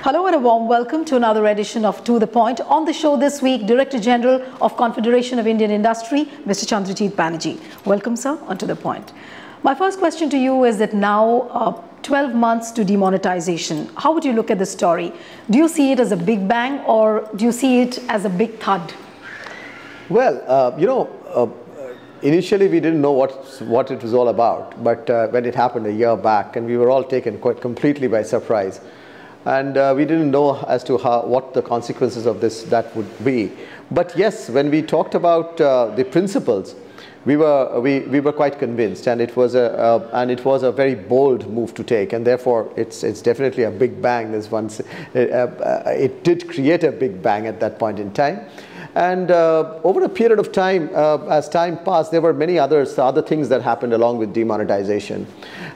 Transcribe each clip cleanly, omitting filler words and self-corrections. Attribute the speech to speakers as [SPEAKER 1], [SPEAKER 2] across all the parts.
[SPEAKER 1] Hello and a warm welcome to another edition of To The Point. On the show this week, Director General of Confederation of Indian Industry, Mr. Chandrajeet Banerjee. Welcome, sir, on To The Point. My first question to you is that now 12 months to demonetization. How would you look at the story? Do you see it as a big bang or do you see it as a big thud?
[SPEAKER 2] Well, initially we didn't know what it was all about, but when it happened a year back, and we were all taken quite completely by surprise, and we didn't know as to what the consequences of that would be. But yes, when we talked about the principles, we were quite convinced, and it was a very bold move to take, and therefore it's definitely a big bang. It did create a big bang at that point in time. And over a period of time, as time passed, there were many other things that happened along with demonetization.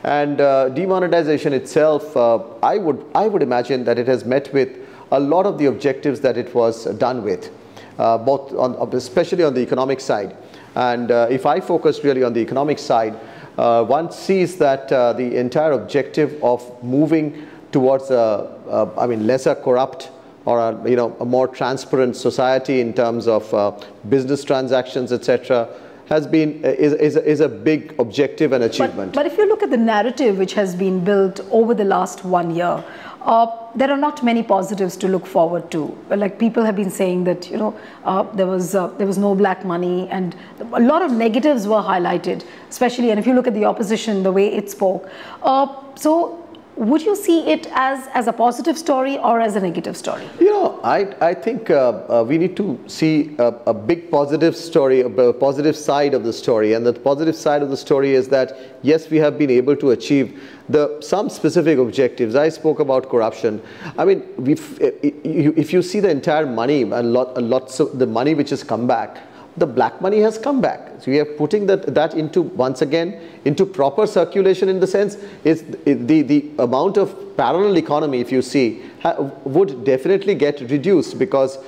[SPEAKER 2] And demonetization itself, I would imagine that it has met with a lot of the objectives that it was done with, especially on the economic side. And if I focus really on the economic side, one sees that the entire objective of moving towards lesser corrupt, or a more transparent society in terms of business transactions, etc., is a big objective and achievement.
[SPEAKER 1] But if you look at the narrative which has been built over the last 1 year, there are not many positives to look forward to. Like, people have been saying that there was no black money, and a lot of negatives were highlighted, especially, and if you look at the opposition, the way it spoke. So would you see it as a positive story or as a negative story?
[SPEAKER 2] I think we need to see a big positive story, a positive side of the story. And the positive side of the story is that, yes, we have been able to achieve some specific objectives. I spoke about corruption. I mean, if you see the entire money, and lots of the money which has come back, the black money has come back. So we are putting that into, once again, into proper circulation, in the sense is the amount of parallel economy, if you see, would definitely get reduced because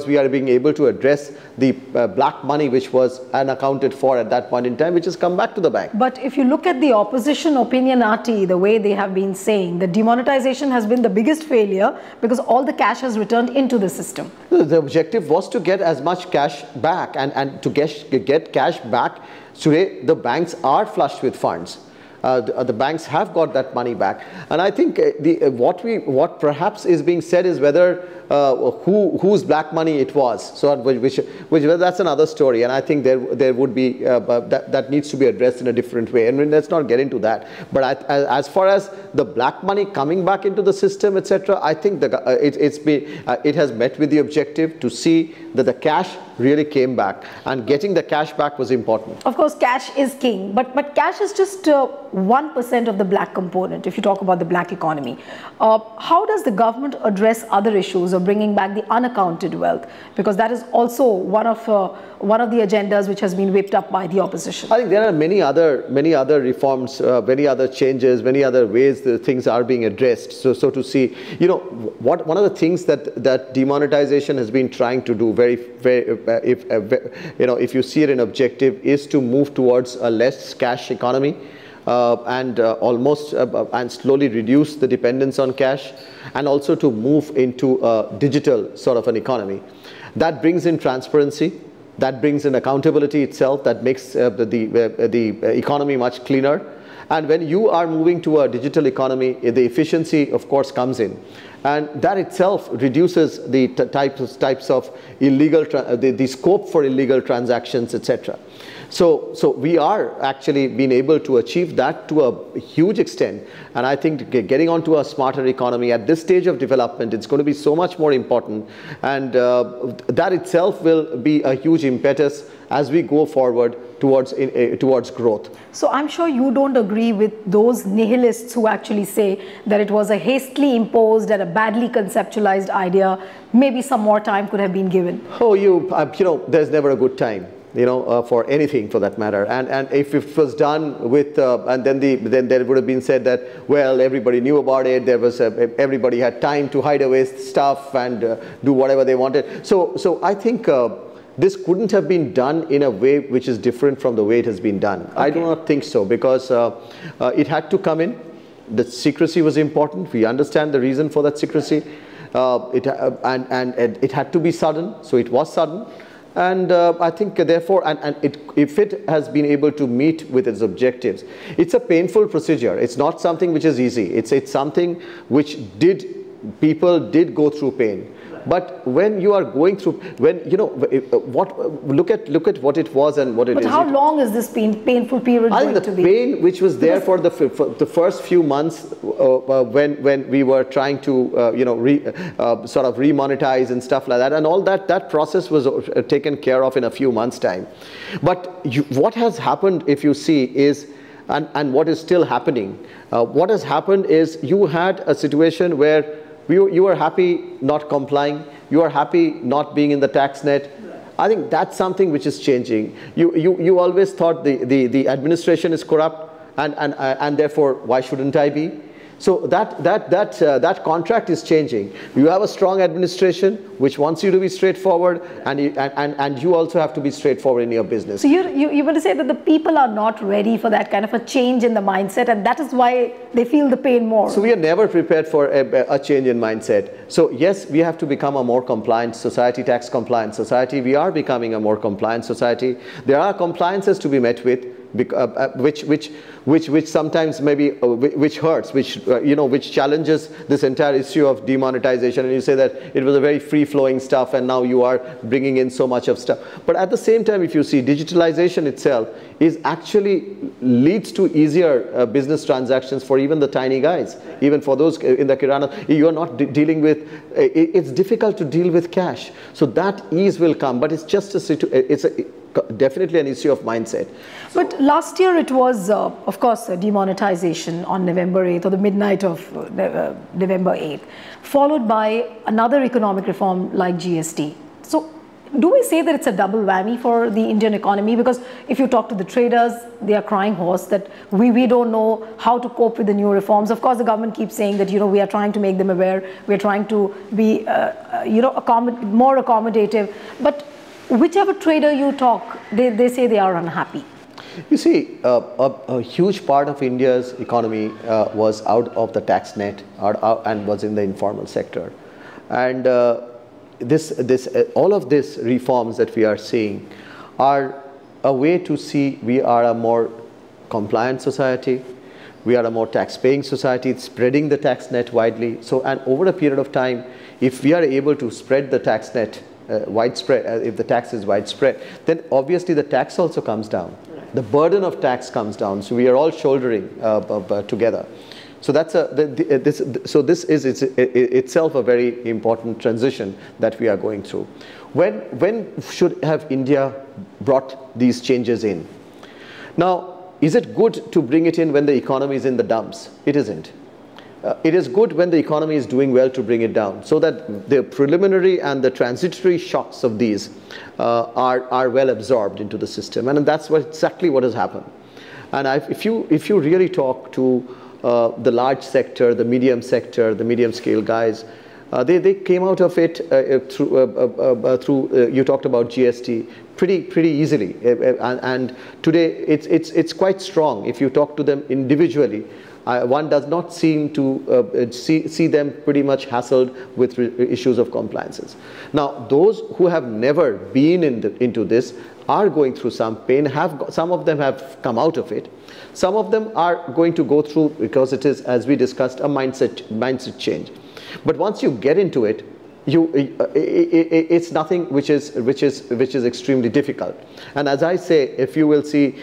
[SPEAKER 2] we are being able to address the black money which was unaccounted for at that point in time, which has come back to the bank.
[SPEAKER 1] But if you look at the opposition opinionati, the way they have been saying, the demonetization has been the biggest failure because all the cash has returned into the system.
[SPEAKER 2] The objective was to get as much cash back, and to get cash back. Today, the banks are flushed with funds. The banks have got that money back, and I think what perhaps is being said is whether whose black money it was. So which that's another story, and I think there would be that needs to be addressed in a different way. And let's not get into that. But as far as the black money coming back into the system, etc., I think it has met with the objective to see that the cash really came back, and getting the cash back was important.
[SPEAKER 1] Of course, cash is king, but cash is just 1% of the black component if you talk about the black economy. How does the government address other issues of bringing back the unaccounted wealth? Because that is also one of the agendas which has been whipped up by the opposition.
[SPEAKER 2] I think there are many other reforms, many other changes, many other ways the things are being addressed. So to see, one of the things that demonetization has been trying to do, if you see it in objective, is to move towards a less cash economy. And slowly reduce the dependence on cash, and also to move into a digital sort of an economy. That brings in transparency, that brings in accountability itself, that makes the economy much cleaner. And when you are moving to a digital economy, the efficiency, of course, comes in. And that itself reduces the types of illegal, the scope for illegal transactions, etc. So we are actually being able to achieve that to a huge extent. And I think getting onto a smarter economy at this stage of development, it's going to be so much more important. And that itself will be a huge impetus as we go forward towards growth.
[SPEAKER 1] So I'm sure you don't agree with those nihilists who actually say that it was a hastily imposed and a badly conceptualized idea. Maybe some more time could have been given.
[SPEAKER 2] Oh, there's never a good time, for anything for that matter. And if it was done with, and then there would have been said that, well, everybody knew about it. There was everybody had time to hide away stuff and do whatever they wanted. So I think this couldn't have been done in a way which is different from the way it has been done. Okay. I do not think so, because it had to come in. The secrecy was important. We understand the reason for that secrecy. And it had to be sudden, so it was sudden. And I think therefore, if it has been able to meet with its objectives, it's a painful procedure. It's not something which is easy. It's something which people did go through pain. But when you are going through, when you know look at what it was and what it is.
[SPEAKER 1] But how long is this painful period going to be?
[SPEAKER 2] I think the pain which was there for the first few months when we were trying to sort of remonetize and stuff like that, and all that process was taken care of in a few months' time. But what has happened, if you see, is and what is still happening. What has happened is you had a situation where you are happy not complying, you are happy not being in the tax net. I think that's something which is changing. You always thought the administration is corrupt and therefore why shouldn't I be? So that contract is changing. You have a strong administration which wants you to be straightforward, and you also have to be straightforward in your business.
[SPEAKER 1] So you want to say that the people are not ready for that kind of a change in the mindset, and that is why they feel the pain more.
[SPEAKER 2] So we are never prepared for a change in mindset. So yes, we have to become a more compliant society, tax compliant society. We are becoming a more compliant society. There are compliances to be met with, which sometimes maybe which hurts, which challenges this entire issue of demonetization. And you say that it was a very free-flowing stuff, and now you are bringing in so much of stuff. But at the same time, if you see, digitalization itself is actually leads to easier business transactions for even the tiny guys, even for those in the kirana. You are not dealing with. It's difficult to deal with cash, so that ease will come. But it's just definitely an issue of mindset.
[SPEAKER 1] But last year it was, of course, demonetization on November 8th, or the midnight of November 8th, followed by another economic reform like GST. So do we say that it's a double whammy for the Indian economy? Because if you talk to the traders, they are crying hoarse that we don't know how to cope with the new reforms. Of course, the government keeps saying that, we are trying to make them aware, we are trying to be, more accommodative. But whichever trader you talk, they say they are unhappy.
[SPEAKER 2] You see, a huge part of India's economy was out of the tax net and was in the informal sector. And all of these reforms that we are seeing are a way to see we are a more compliant society, we are a more tax-paying society, spreading the tax net widely. So, and over a period of time, if we are able to spread the tax net widespread, if the tax is widespread, then obviously the tax also comes down. The burden of tax comes down. So we are all shouldering together. So that's this is itself a very important transition that we are going through. When should have India brought these changes in? Now, is it good to bring it in when the economy is in the dumps? It isn't. It is good when the economy is doing well to bring it down, so that the preliminary and the transitory shocks of these are well absorbed into the system, and that's exactly what has happened. And if you really talk to the large sector, the medium sector, the medium scale guys, they came out of it through you talked about GST pretty easily, and today it's quite strong. If you talk to them individually, one does not seem to see them pretty much hassled with issues of compliances. Now, those who have never been into this are going through some pain. Some of them have come out of it. Some of them are going to go through, because it is, as we discussed, a mindset change. But once you get into it, it's nothing which is extremely difficult. And as I say, if you will see,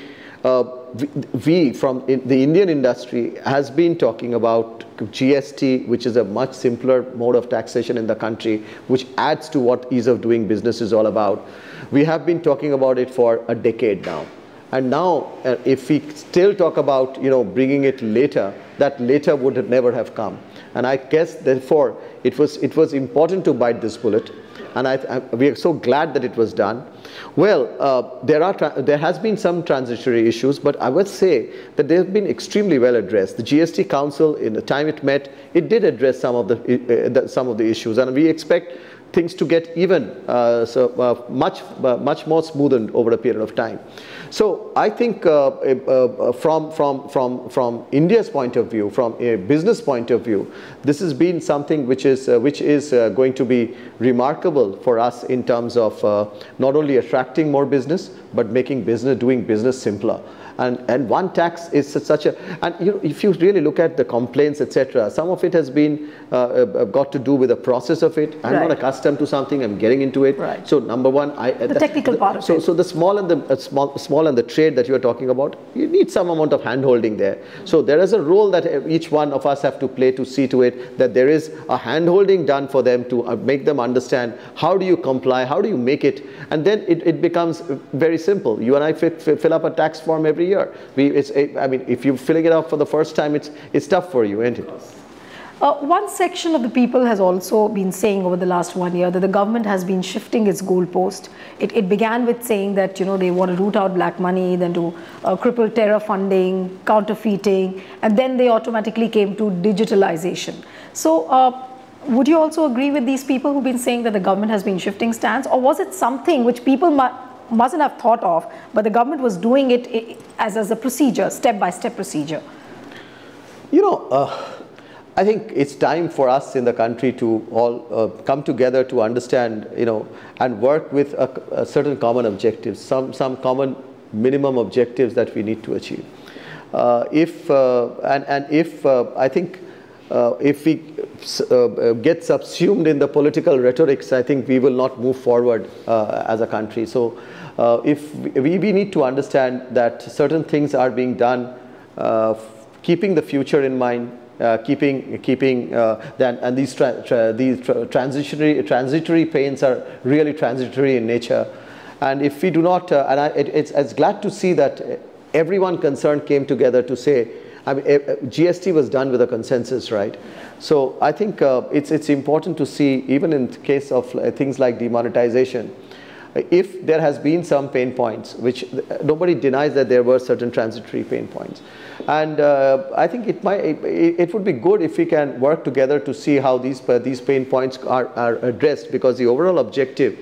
[SPEAKER 2] we from the Indian industry has been talking about GST, which is a much simpler mode of taxation in the country, which adds to what ease of doing business is all about. We have been talking about it for a decade now. And now, if we still talk about bringing it later, that later would never have come. And I guess therefore it was important to bite this bullet, and we are so glad that it was done. Well, there has been some transitory issues, but I would say that they have been extremely well addressed. The GST Council, in the time it met, it did address some of the issues, and we expect things to get even much more smoothened over a period of time. So I think from India's point of view, from a business point of view, this has been something which is going to be remarkable for us in terms of not only attracting more business, but making doing business simpler. And one tax is such a, and you know, if you really look at the complaints, etc., some of it has been got to do with the process of it. I'm not accustomed to something, I'm getting into it.
[SPEAKER 1] Right.
[SPEAKER 2] So number one,
[SPEAKER 1] the technical part of it.
[SPEAKER 2] So the small and the small and the trade that you are talking about, you need some amount of hand-holding there. So there is a role that each one of us have to play to see to it that there is a hand-holding done for them to make them understand how do you comply, how do you make it, and then it becomes very simple. You and I fill up a tax form every year. I mean, if you're filling it up for the first time, it's tough for you, isn't it?
[SPEAKER 1] One section of the people has also been saying over the last 1 year that the government has been shifting its goalpost. It began with saying that, you know, they want to root out black money, then to cripple terror funding, counterfeiting, and then they automatically came to digitalization. So would you also agree with these people who've been saying that the government has been shifting stance, or was it something which people mustn't have thought of, but the government was doing it as a procedure, step-by-step procedure? You
[SPEAKER 2] know, I think it's time for us in the country to all come together to understand, you know, and work with a certain common objectives, some common minimum objectives that we need to achieve. If we get subsumed in the political rhetorics, I think we will not move forward as a country. So if we need to understand that certain things are being done, keeping the future in mind, and these transitory pains are really transitory in nature. And if we do not, it's glad to see that everyone concerned came together to say, I mean, GST was done with a consensus, right? So I think it's important to see, even in the case of things like demonetization, if there has been some pain points, which nobody denies that there were certain transitory pain points. And I think it would be good if we can work together to see how these pain points are addressed, because the overall objective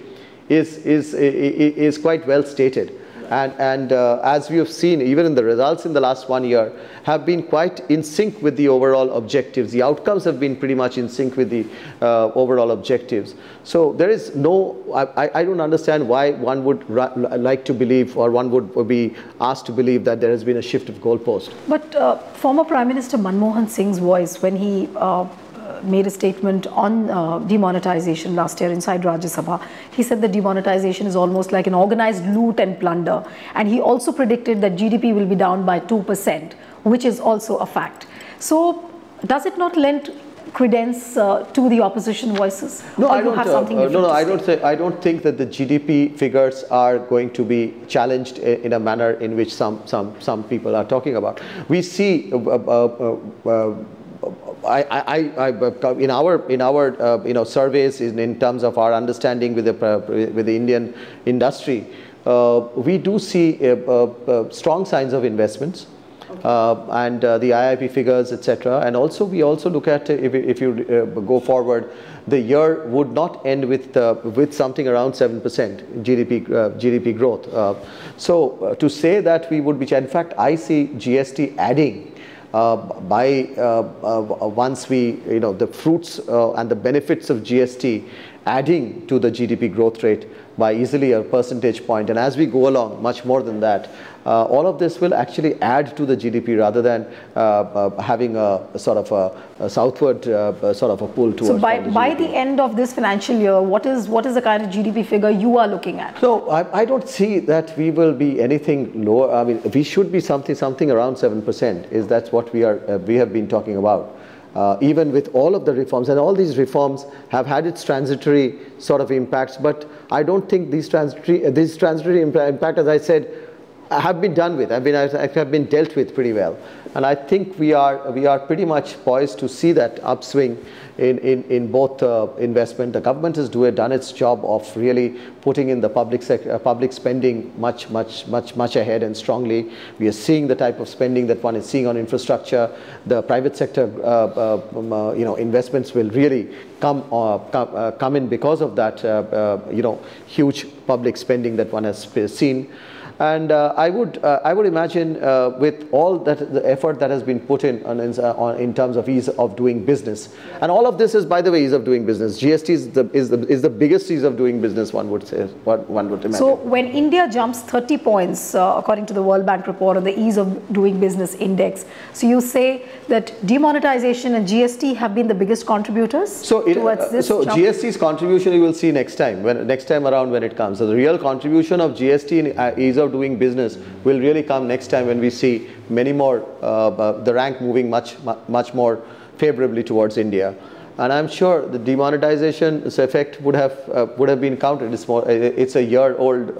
[SPEAKER 2] is quite well stated. And as we have seen, even in the results in the last 1 year, have been quite in sync with the overall objectives. The outcomes have been pretty much in sync with the overall objectives. So there is no, I don't understand why one would like to believe, or one would be asked to believe, that there has been a shift of goalpost.
[SPEAKER 1] But former Prime Minister Manmohan Singh's voice, when he made a statement on demonetization last year inside Rajya Sabha. He said that demonetization is almost like an organized loot and plunder, and he also predicted that GDP will be down by 2%, which is also a fact. So does it not lend credence to the opposition voices?
[SPEAKER 2] No, I don't. I don't think that the GDP figures are going to be challenged in a manner in which some people are talking about. We see. In our surveys, in terms of our understanding with the Indian industry, we do see strong signs of investments, and the IIP figures, etc. And also we also look at, if you go forward, the year would not end with something around 7% GDP growth. So to say that we would be, in fact, I see GST adding. Once we, the fruits and the benefits of GST adding to the GDP growth rate by easily a percentage point, and as we go along, much more than that, all of this will actually add to the GDP rather than having a sort of a southward sort of a pull towards.
[SPEAKER 1] So by the end of this financial year, what is the kind of GDP figure you are looking at?
[SPEAKER 2] So I don't see that we will be anything lower. I mean, we should be something around 7%. That's what we have been talking about. Even with all of the reforms, and all these reforms have had its transitory sort of impacts, but I don't think these transitory impact, as I said, have been done with, have been dealt with pretty well. And I think we are pretty much poised to see that upswing in both investment. The government has done its job of really putting in the public spending much ahead and strongly. We are seeing the type of spending that one is seeing on infrastructure. The private sector investments will really come in because of that huge public spending that one has seen. And I would imagine with all that the effort that has been put in terms of ease of doing business, and all of this is, by the way, ease of doing business. GST is the biggest ease of doing business, one would say, what one would imagine.
[SPEAKER 1] So when India jumps 30 points according to the World Bank report on the ease of doing business index, so you say that demonetization and GST have been the biggest contributors towards this?
[SPEAKER 2] So GST's contribution you will see next time around when it comes. So the real contribution of GST in ease of doing business will really come next time when we see many more, the rank moving much more favorably towards India. And I'm sure the demonetization effect would have been counted. It's a year-old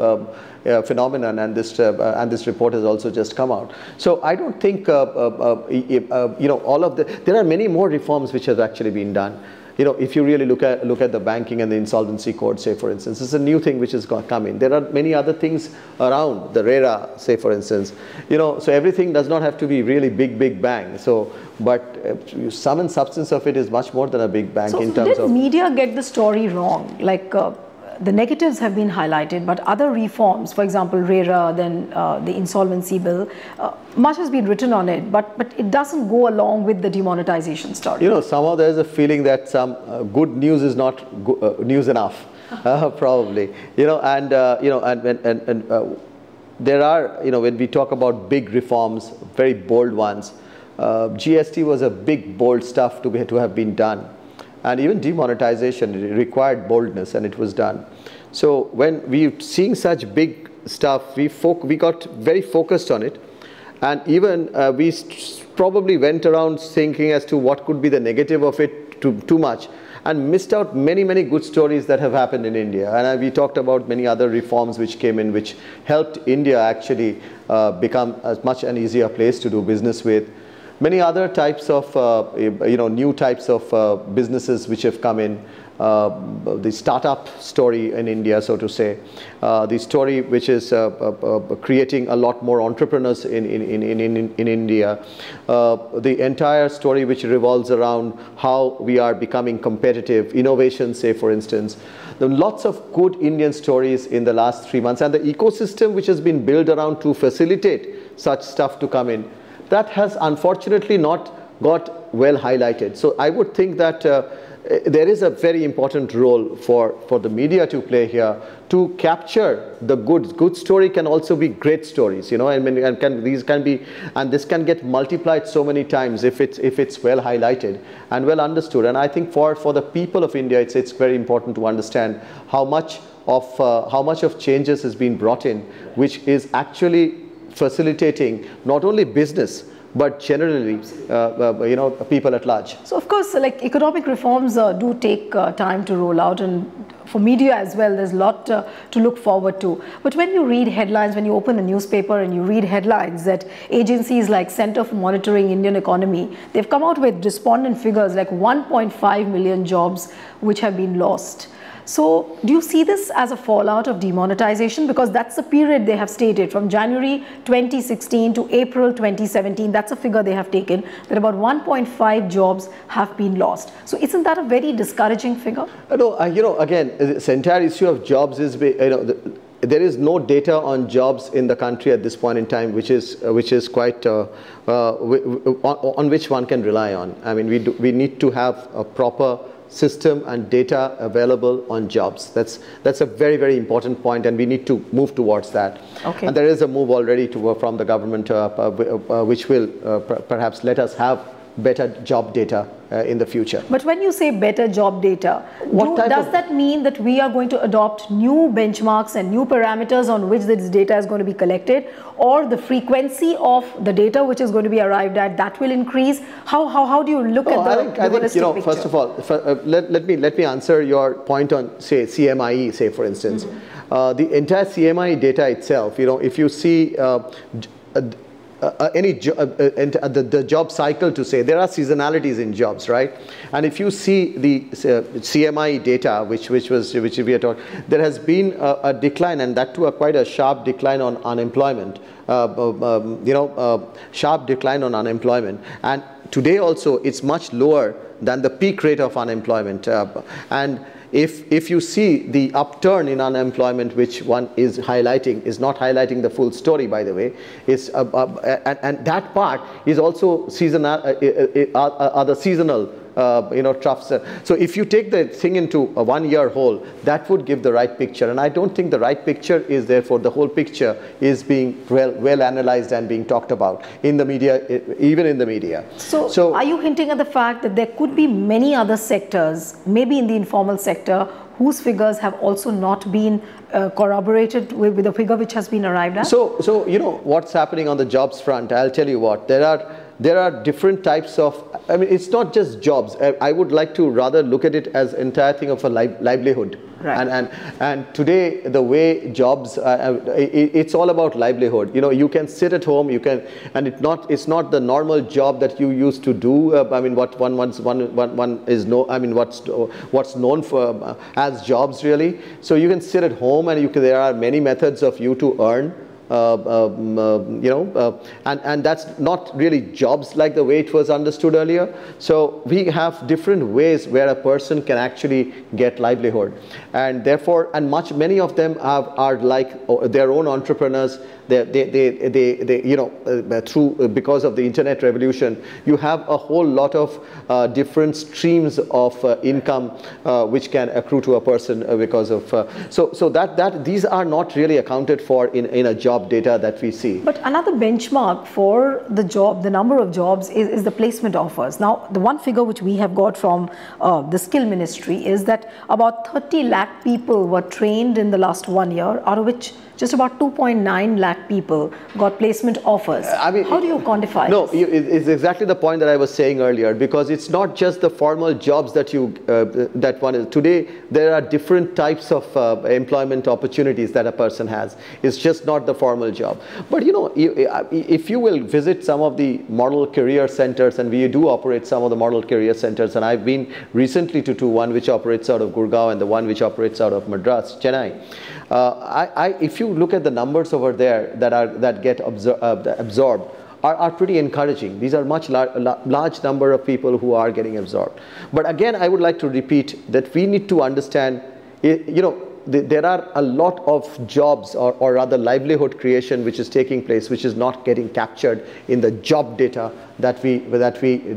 [SPEAKER 2] phenomenon, and this report has also just come out. So I don't think all of there are many more reforms which have actually been done. If you really look at the banking and the insolvency code, say for instance, it's a new thing which has come in. There are many other things around the RERA, say for instance. So everything does not have to be really big bang. So, but sum and substance of it is much more than a big bang in terms of.
[SPEAKER 1] Did media get the story wrong? Like the negatives have been highlighted, but other reforms, for example, RERA, then the insolvency bill, much has been written on it, but it doesn't go along with the demonetization story.
[SPEAKER 2] Somehow there's a feeling that some good news is not news enough, probably. There are, when we talk about big reforms, very bold ones, GST was a big, bold stuff to have been done. And even demonetization required boldness, and it was done. So when we're seeing such big stuff, we got very focused on it, and even we probably went around thinking as to what could be the negative of it too much, and missed out many good stories that have happened in India. And we talked about many other reforms which came in, which helped India actually become much an easier place to do business with. Many other types of, new types of businesses which have come in. The startup story in India, so to say. The story which is creating a lot more entrepreneurs in India. The entire story which revolves around how we are becoming competitive, innovation, say for instance. There are lots of good Indian stories in the last 3 months, and the ecosystem which has been built around to facilitate such stuff to come in, that has unfortunately not got well highlighted. So I would think that there is a very important role for the media to play here to capture the good story. Can also be great stories, these can be, and this can get multiplied so many times if it's well highlighted and well understood. And I think for the people of India, it's very important to understand how much of changes has been brought in, which is actually facilitating not only business but generally people at large.
[SPEAKER 1] So of course, like economic reforms do take time to roll out, and for media as well, there's a lot to look forward to. But when you read headlines, when you open a newspaper and you read headlines that agencies like Center for Monitoring Indian Economy, they've come out with despondent figures like 1.5 million jobs which have been lost. So do you see this as a fallout of demonetization? Because that's the period they have stated, from January 2016 to April 2017. That's a figure they have taken, that about 1.5 jobs have been lost. So isn't that a very discouraging figure?
[SPEAKER 2] No, again, this entire issue of jobs is, there is no data on jobs in the country at this point in time, which is quite on which one can rely on. I mean, we need to have a proper system and data available on jobs. That's a very important point, and we need to move towards that.
[SPEAKER 1] Okay.
[SPEAKER 2] And there is a move already from the government which will perhaps let us have better job data in the future.
[SPEAKER 1] But when you say better job data, does that mean that we are going to adopt new benchmarks and new parameters on which this data is going to be collected, or the frequency of the data which is going to be arrived at, that will increase? How do you look at the holistic picture?
[SPEAKER 2] First of all, let me answer your point on, say, CMIE, say for instance. the entire CMI data itself, if you see the job cycle, to say there are seasonalities in jobs, right? And if you see the CMI data, which we are talking, there has been a decline, and that too quite a sharp decline on unemployment. Sharp decline on unemployment, and today also it's much lower than the peak rate of unemployment. And if you see the upturn in unemployment, which one is highlighting, is not highlighting the full story, by the way, is and that part is also seasonal, other seasonal troughs. So if you take the thing into a 1 year whole, that would give the right picture. And I don't think the right picture is therefore the whole picture is being well analyzed and being talked about in the media, even in the media.
[SPEAKER 1] So are you hinting at the fact that there could be many other sectors, maybe in the informal sector, whose figures have also not been corroborated with the figure which has been arrived at?
[SPEAKER 2] So what's happening on the jobs front, I'll tell you what, there are different types of, I mean, it's not just jobs. I would like to rather look at it as entire thing of a livelihood.
[SPEAKER 1] Right.
[SPEAKER 2] And today the way jobs, it's all about livelihood. You can sit at home, and it's not the normal job that you used to do. I mean, what one is what's known for as jobs, really. So you can sit at home, and there are many methods of you to earn. And that's not really jobs like the way it was understood earlier. So we have different ways where a person can actually get livelihood, and therefore, many of them are like their own entrepreneurs. Because of the internet revolution, you have a whole lot of different streams of income which can accrue to a person because of so that these are not really accounted for in a job data that we see.
[SPEAKER 1] But another benchmark for the number of jobs is the placement offers. Now, the one figure which we have got from the Skill Ministry is that about 30 lakh people were trained in the last 1 year, out of which just about 2.9 lakh people got placement offers. I mean, how do you quantify
[SPEAKER 2] this? It's exactly the point that I was saying earlier, because it's not just the formal jobs that that one is. Today, there are different types of employment opportunities that a person has. It's just not the formal job. But if you will visit some of the model career centers, and we do operate some of the model career centers, and I've been recently to one which operates out of Gurgaon and the one which operates out of Madras, Chennai. If you look at the numbers over there that get absorbed, are pretty encouraging. These are much large number of people who are getting absorbed. But again, I would like to repeat that we need to understand, there are a lot of jobs or rather livelihood creation which is taking place, which is not getting captured in the job data that we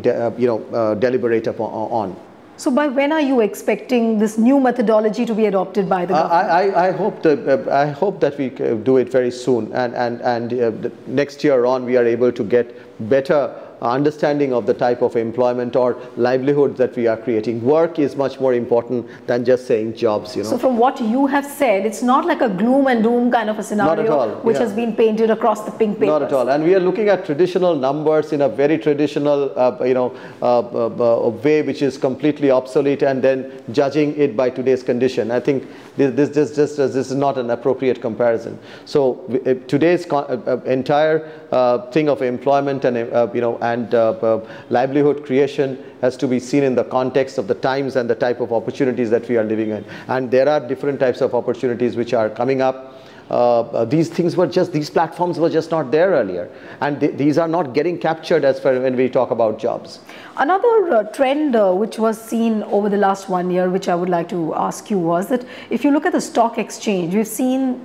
[SPEAKER 2] deliberate on.
[SPEAKER 1] So by when are you expecting this new methodology to be adopted by the government?
[SPEAKER 2] I hope that we do it very soon, and next year on we are able to get better understanding of the type of employment or livelihood that we are creating. Work is much more important than just saying jobs.
[SPEAKER 1] So from what you have said, it's not like a gloom and doom kind of a scenario which has been painted across the pink papers.
[SPEAKER 2] Not at all. And we are looking at traditional numbers in a very traditional way, which is completely obsolete, and then judging it by today's condition. I think this is not an appropriate comparison. So today's entire thing of employment and livelihood creation has to be seen in the context of the times and the type of opportunities that we are living in. And there are different types of opportunities which are coming up. These platforms were just not there earlier, and these are not getting captured as far when we talk about jobs.
[SPEAKER 1] Another trend which was seen over the last 1 year, which I would like to ask you, was that if you look at the stock exchange, we've seen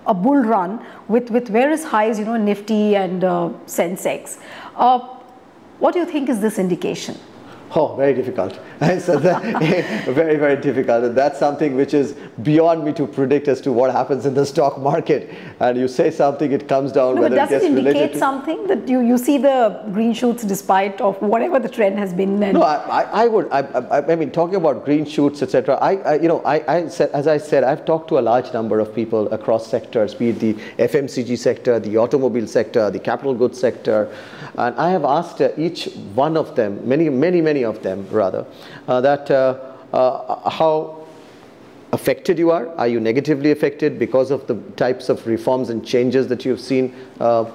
[SPEAKER 1] a bull run with various highs, Nifty and Sensex. What do you think is this indication?
[SPEAKER 2] Oh, very difficult. So very, very difficult. That's something which is beyond me to predict as to what happens in the stock market. And you say something, it comes down.
[SPEAKER 1] No, but does it indicate something that you see the green shoots despite of whatever the trend has been?
[SPEAKER 2] No, I mean, talking about green shoots, etc. As I said, I've talked to a large number of people across sectors, be it the FMCG sector, the automobile sector, the capital goods sector, and I have asked each one of them, many of them rather, that how affected you are. Are you negatively affected because of the types of reforms and changes that you've seen? And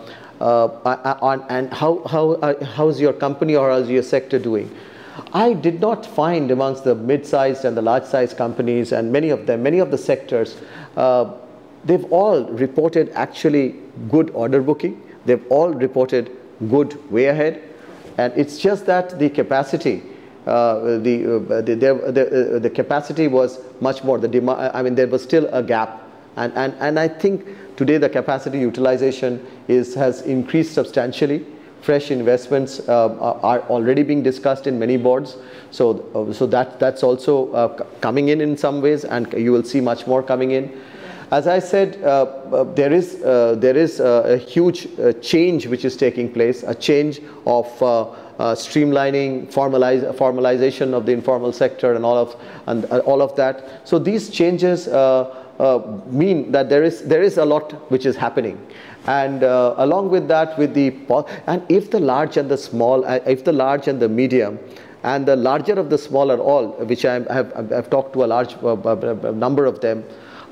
[SPEAKER 2] how's your company or how's your sector doing? I did not find amongst the mid-sized and the large-sized companies, and many of the sectors, they've all reported actually good order booking. They've all reported good way ahead, and it's just that the capacity, the capacity was much more. The demand, I mean, there was still a gap, and I think today the capacity utilization has increased substantially. Fresh investments are already being discussed in many boards, so that's also coming in some ways, and you will see much more coming in. As I said, there is a huge change which is taking place, a change of streamlining, formalization of the informal sector, and all of that. So these changes mean that there is a lot which is happening, and along with that, and if the large and the small, if the large and the medium, and the larger of the smaller all, which I've talked to a large number of them,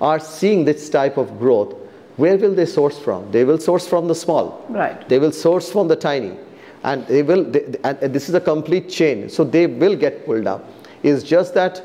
[SPEAKER 2] are seeing this type of growth, where will they source from? They will source from the small.
[SPEAKER 1] Right.
[SPEAKER 2] They will source from the tiny, and and this is a complete chain. So they will get pulled up. It's just that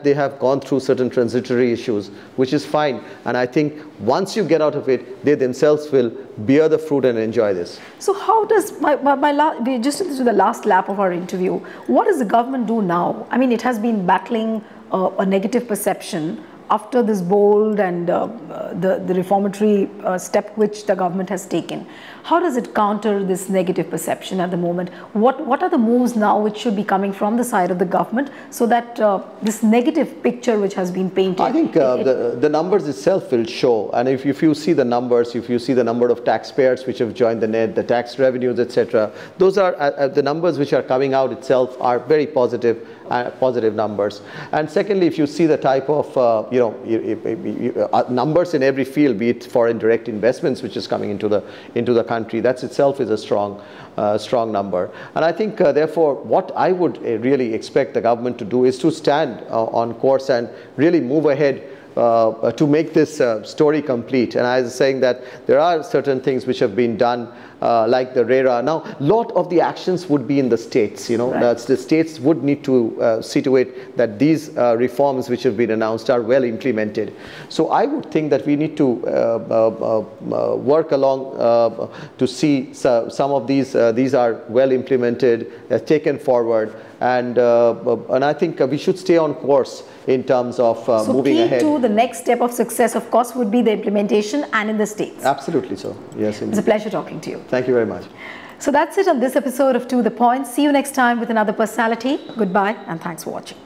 [SPEAKER 2] they have gone through certain transitory issues, which is fine. And I think once you get out of it, they themselves will bear the fruit and enjoy this.
[SPEAKER 1] So how does we just into the last lap of our interview? What does the government do now? I mean, it has been battling a negative perception after this bold and the reformatory step which the government has taken. How does it counter this negative perception at the moment? What are the moves now which should be coming from the side of the government so that this negative picture which has been painted?
[SPEAKER 2] I think the numbers itself will show, and if you see the numbers, if you see the number of taxpayers which have joined the net, the tax revenues, etc., those are the numbers which are coming out itself are very positive numbers. And secondly, if you see the type of numbers in every field, be it foreign direct investments which is coming into the country, that itself is a strong number. And I think therefore what I would really expect the government to do is to stand on course and really move ahead to make this story complete. And I was saying that there are certain things which have been done, like the RERA. Now, a lot of the actions would be in the states,
[SPEAKER 1] Right.
[SPEAKER 2] The states would need to see to it that these reforms which have been announced are well implemented. So I would think that we need to work along to see some of these are well implemented, taken forward, and I think we should stay on course in terms of moving ahead.
[SPEAKER 1] So key to the next step of success, of course, would be the implementation and in the states.
[SPEAKER 2] Absolutely so. Yes, indeed.
[SPEAKER 1] It's a pleasure talking to you.
[SPEAKER 2] Thank you very much.
[SPEAKER 1] So that's it on this episode of To The Point. See you next time with another personality. Goodbye and thanks for watching.